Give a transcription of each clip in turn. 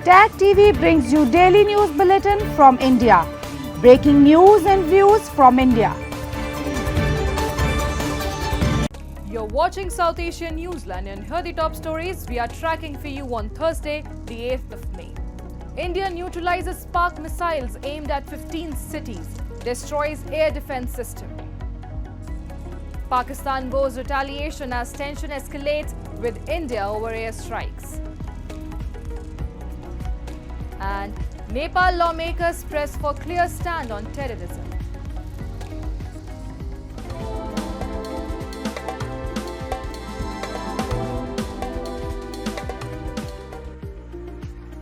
Tag TV brings you daily news bulletin from India. Breaking news and views from India. You're watching South Asian NEWSLINE and here are the top stories we are tracking for you on Thursday, the 8th of May. India neutralizes Spark missiles aimed at 15 cities, destroys air defense system. Pakistan vows retaliation as tension escalates with India over airstrikes. And Nepal lawmakers press for clear stand on terrorism.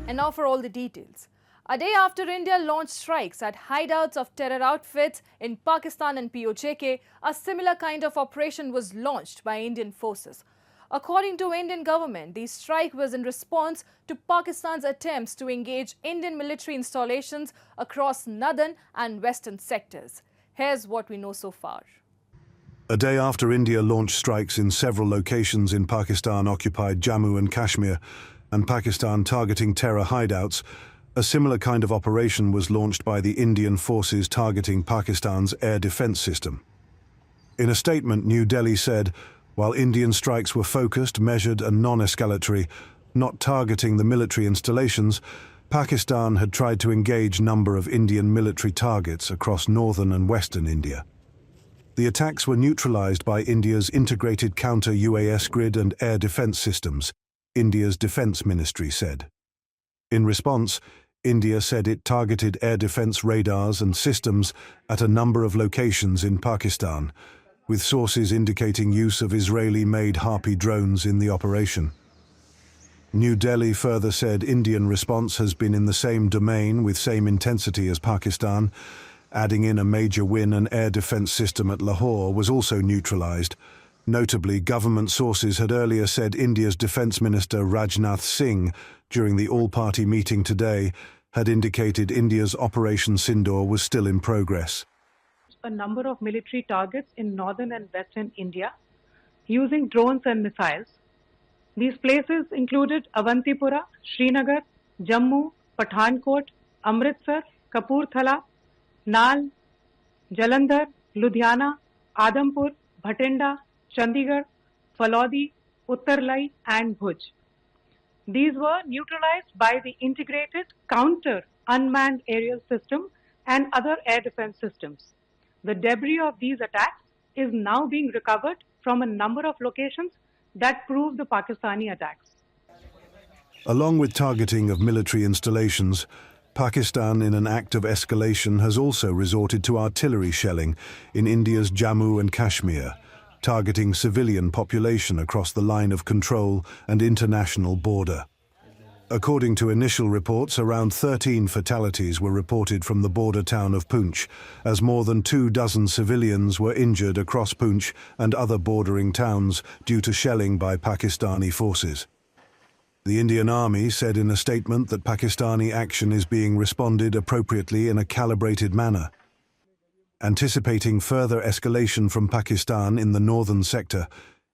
And now for all the details. A day after India launched strikes at hideouts of terror outfits in Pakistan and POJK, a similar kind of operation was launched by Indian forces. According to Indian government, the strike was in response to Pakistan's attempts to engage Indian military installations across northern and western sectors. Here's what we know so far. A day after India launched strikes in several locations in Pakistan-occupied Jammu and Kashmir, and Pakistan targeting terror hideouts, a similar kind of operation was launched by the Indian forces targeting Pakistan's air defense system. In a statement, New Delhi said, while Indian strikes were focused, measured and non-escalatory, not targeting the military installations, Pakistan had tried to engage a number of Indian military targets across northern and western India. The attacks were neutralized by India's integrated counter-UAS grid and air defense systems, India's Defence Ministry said. In response, India said it targeted air defence radars and systems at a number of locations in Pakistan, with sources indicating use of Israeli-made Harpy drones in the operation. New Delhi further said Indian response has been in the same domain with same intensity as Pakistan, adding in a major win. An air defence system at Lahore was also neutralised. Notably, government sources had earlier said India's Defence Minister Rajnath Singh, during the all-party meeting today, had indicated India's Operation Sindoor was still in progress. A number of military targets in northern and western India using drones and missiles. These places included Avantipura, Srinagar, Jammu, Pathankot, Amritsar, Kapurthala, Nal, Jalandhar, Ludhiana, Adampur, Bhatinda, Chandigarh, Falodi, Uttarlai and Bhuj. These were neutralized by the integrated counter unmanned aerial system and other air defense systems. The debris of these attacks is now being recovered from a number of locations that prove the Pakistani attacks. Along with targeting of military installations, Pakistan, in an act of escalation, has also resorted to artillery shelling in India's Jammu and Kashmir, targeting civilian population across the line of control and international border. According to initial reports, around 13 fatalities were reported from the border town of Poonch, as more than 24 civilians were injured across Poonch and other bordering towns due to shelling by Pakistani forces. The Indian Army said in a statement that Pakistani action is being responded appropriately in a calibrated manner. Anticipating further escalation from Pakistan in the northern sector,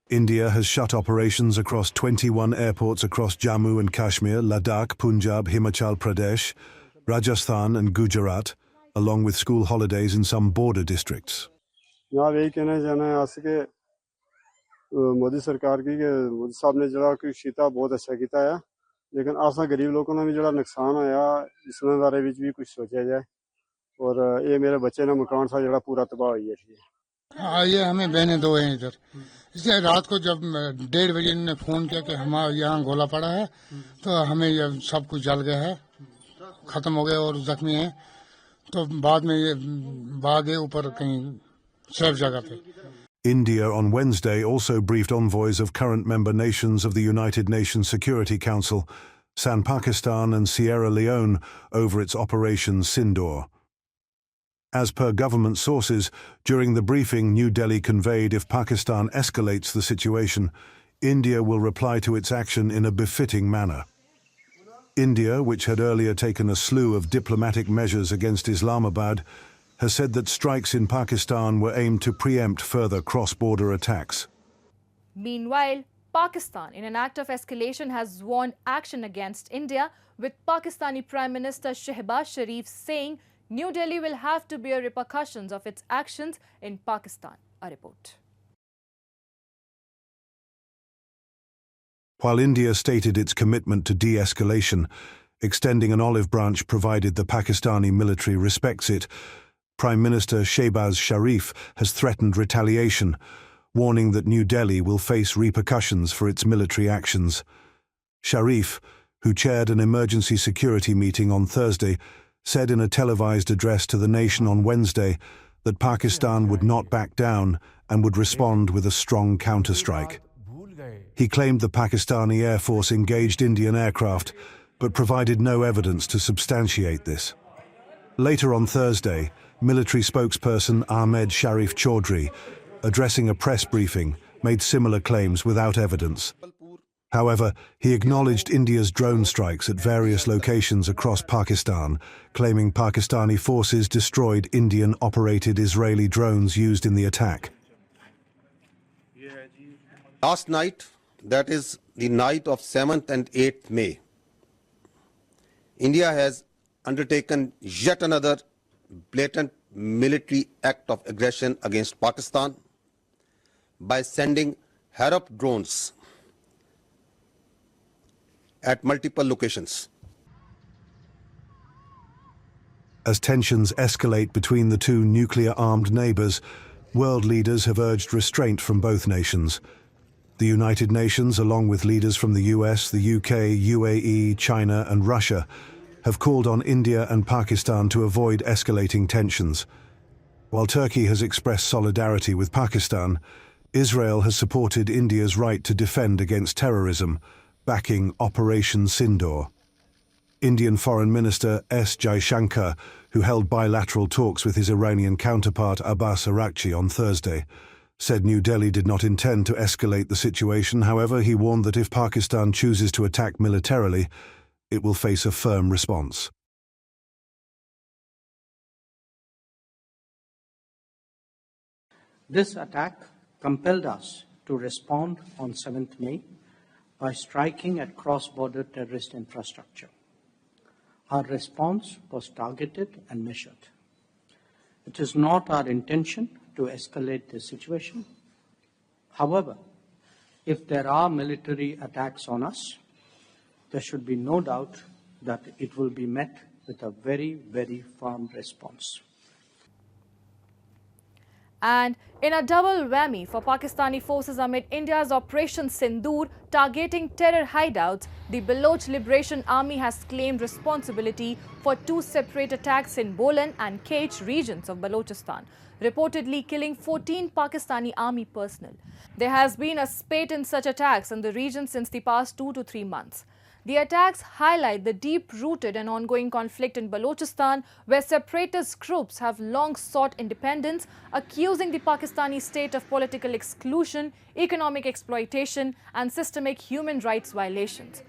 India has shut operations across 21 airports across Jammu and Kashmir, Ladakh, Punjab, Himachal Pradesh, Rajasthan and Gujarat, along with school holidays in some border districts. Modi सरकार की के मोदी साहब ने जरा कोई शीता बहुत अच्छा किया है लेकिन आसा गरीब लोगों ने भी जरा नुकसान होया इसने बारे में भी कुछ सोचा जाए और ये मेरे बच्चे ने मकान सा जरा पूरा तबाह हो गया हाँ ये हमें बहनें दो हैं इधर इसलिए रात को जब 1:30 बजे इन्होंने फोन किया कि हमारे यहाँ गोला पड़ा है तो हमें ये सब कुछ जल गया है खत्म हो गया और जख्मी है तो बाद में ये भागे ऊपर कहीं सेफ जगह पे. India on Wednesday also briefed envoys of current member nations of the United Nations Security Council, San Pakistan and Sierra Leone, over its Operation Sindoor. As per government sources, during the briefing, New Delhi conveyed if Pakistan escalates the situation, India will reply to its action in a befitting manner. India, which had earlier taken a slew of diplomatic measures against Islamabad, has said that strikes in Pakistan were aimed to preempt further cross-border attacks. Meanwhile, Pakistan, in an act of escalation, has warned action against India, with Pakistani Prime Minister Shehbaz Sharif saying New Delhi will have to bear repercussions of its actions in Pakistan. A report. While India stated its commitment to de-escalation, extending an olive branch provided the Pakistani military respects it, Prime Minister Shehbaz Sharif has threatened retaliation, warning that New Delhi will face repercussions for its military actions. Sharif, who chaired an emergency security meeting on Thursday, said in a televised address to the nation on Wednesday that Pakistan would not back down and would respond with a strong counterstrike. He claimed the Pakistani Air Force engaged Indian aircraft, but provided no evidence to substantiate this. Later on Thursday, military spokesperson Ahmed Sharif Chaudhry, addressing a press briefing, made similar claims without evidence. However, he acknowledged India's drone strikes at various locations across Pakistan, claiming Pakistani forces destroyed Indian-operated Israeli drones used in the attack. Last night, that is the night of 7th and 8th May, India has undertaken yet another blatant military act of aggression against Pakistan by sending Harap drones at multiple locations. As tensions escalate between the two nuclear-armed neighbors, world leaders have urged restraint from both nations. The United Nations, along with leaders from the US, the UK, UAE, China and Russia, have called on India and Pakistan to avoid escalating tensions. While Turkey has expressed solidarity with Pakistan, Israel has supported India's right to defend against terrorism, backing Operation Sindoor. Indian Foreign Minister S. Jaishankar, who held bilateral talks with his Iranian counterpart Abbas Araghchi on Thursday, said New Delhi did not intend to escalate the situation. However, he warned that if Pakistan chooses to attack militarily, it will face a firm response. This attack compelled us to respond on 7th May by striking at cross-border terrorist infrastructure. Our response was targeted and measured. It is not our intention to escalate the situation. However, if there are military attacks on us, there should be no doubt that it will be met with a very, very firm response. And in a double whammy for Pakistani forces amid India's Operation Sindoor targeting terror hideouts, the Baloch Liberation Army has claimed responsibility for 2 separate attacks in Bolan and Kach regions of Balochistan, reportedly killing 14 Pakistani army personnel. There has been a spate in such attacks in the region since the past 2 to 3 months. The attacks highlight the deep-rooted and ongoing conflict in Balochistan, where separatist groups have long sought independence, accusing the Pakistani state of political exclusion, economic exploitation and systemic human rights violations.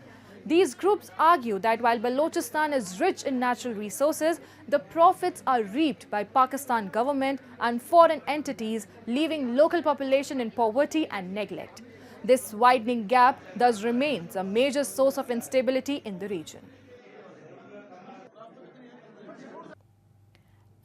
These groups argue that while Balochistan is rich in natural resources, the profits are reaped by Pakistan government and foreign entities, leaving local population in poverty and neglect. This widening gap thus remains a major source of instability in the region.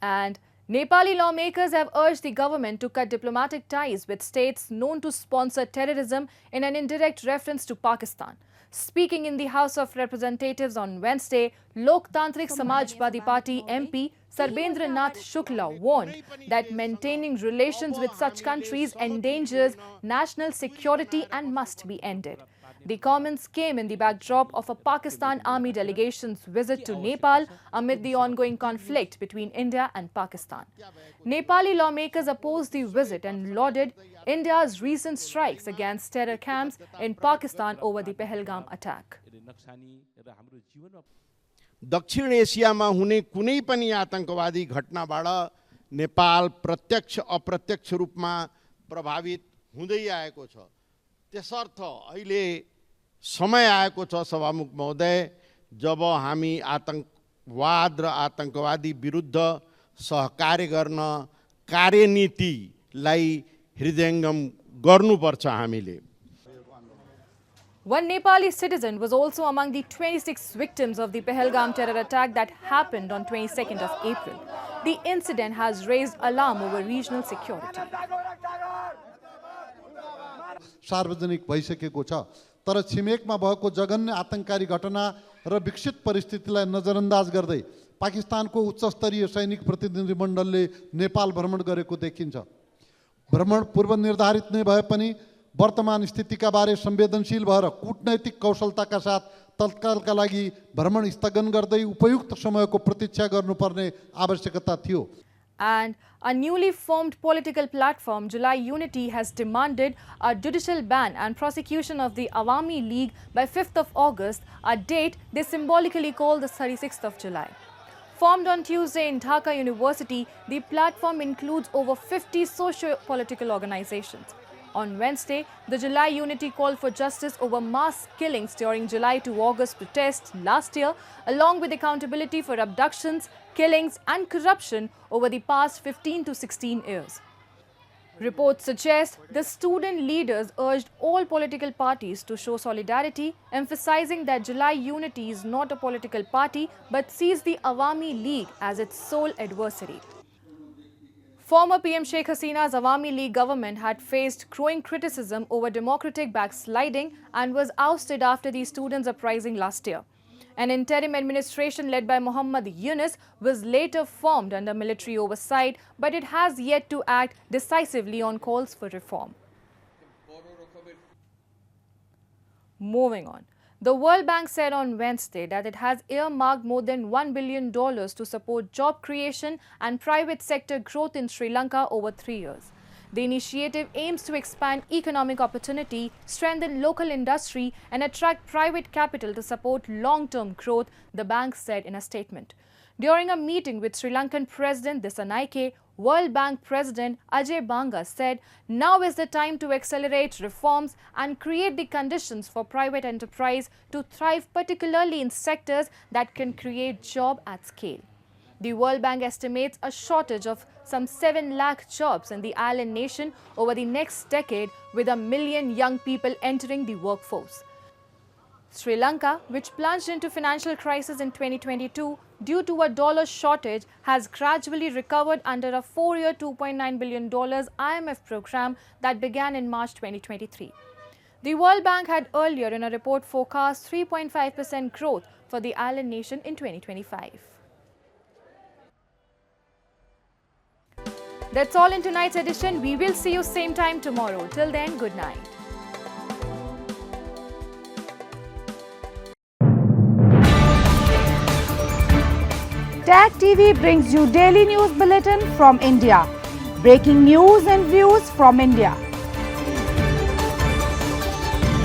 And Nepali lawmakers have urged the government to cut diplomatic ties with states known to sponsor terrorism in an indirect reference to Pakistan. Speaking in the House of Representatives on Wednesday, Loktantrik Samajwadi Party MP Sarbendra Nath Shukla warned that maintaining relations with such countries endangers national security and must be ended. The comments came in the backdrop of a Pakistan Army delegation's visit to Nepal amid the ongoing conflict between India and Pakistan. Nepali lawmakers opposed the visit and lauded India's recent strikes against terror camps in Pakistan over the Pahalgam attack. दक्षिण एसियामा हुने कुनै पनि आतंकवादी घटनाबाट नेपाल प्रत्यक्ष अप्रत्यक्ष रूपमा प्रभावित हुँदै आएको छ। त्यसर्थ अहिले समय आएको छ सभामुख महोदय, जब हामी आतंकवाद र आतंकवादी विरुद्ध सहकार्य गर्न कार्यनीतिलाई हृदयंगम गर्नुपर्छ। हामीले One Nepali citizen was also among the 26 victims of the Pahalgam terror attack that happened on 22nd of April. The incident has raised alarm over regional security. सार्वजनिक भइसकेको छ तर छिमेकमा भएको जघन्य आतंककारी घटना र विकसित परिस्थितिलाई नजरअन्दाज गर्दै पाकिस्तानको उच्चस्तरीय सैनिक प्रतिनिधिमण्डलले नेपाल भ्रमण गरेको देखिन्छ। भ्रमण पूर्व निर्धारित नै भए पनि वर्तमान स्थितिका बारे संवेदनशील भएर कूटनैतिक कौशलताका साथ तत्कालका लागि भ्रमण स्थगन गर्दै उपयुक्त समयको प्रतीक्षा गर्नुपर्ने आवश्यकता थियो। And a newly formed political platform, July Unity, has demanded a judicial ban and prosecution of the Awami League by 5th of August, a date they symbolically call the 36th of July. Formed on Tuesday in Dhaka University, the platform includes over 50 socio-political organizations. On Wednesday, the July Unity called for justice over mass killings during July to August protests last year, along with accountability for abductions, killings and corruption over the past 15 to 16 years. Reports suggest the student leaders urged all political parties to show solidarity, emphasizing that July Unity is not a political party but sees the Awami League as its sole adversary. Former PM Sheikh Hasina's Awami League government had faced growing criticism over democratic backsliding and was ousted after the students' uprising last year. An interim administration led by Muhammad Yunus was later formed under military oversight, but it has yet to act decisively on calls for reform. Moving on. The World Bank said on Wednesday that it has earmarked more than $1 billion to support job creation and private sector growth in Sri Lanka over 3 years. The initiative aims to expand economic opportunity, strengthen local industry and attract private capital to support long-term growth, the bank said in a statement. During a meeting with Sri Lankan President Disanaike, World Bank President Ajay Banga said, now is the time to accelerate reforms and create the conditions for private enterprise to thrive, particularly in sectors that can create jobs at scale. The World Bank estimates a shortage of some 7 lakh jobs in the island nation over the next decade, with 1 million young people entering the workforce. Sri Lanka, which plunged into financial crisis in 2022 due to a dollar shortage, has gradually recovered under a 4-year $2.9 billion IMF program that began in March 2023. The World Bank had earlier in a report forecast 3.5% growth for the island nation in 2025. That's all in tonight's edition. We will see you same time tomorrow. Till then, good night. Tag TV brings you daily news bulletin from India. Breaking news and views from India.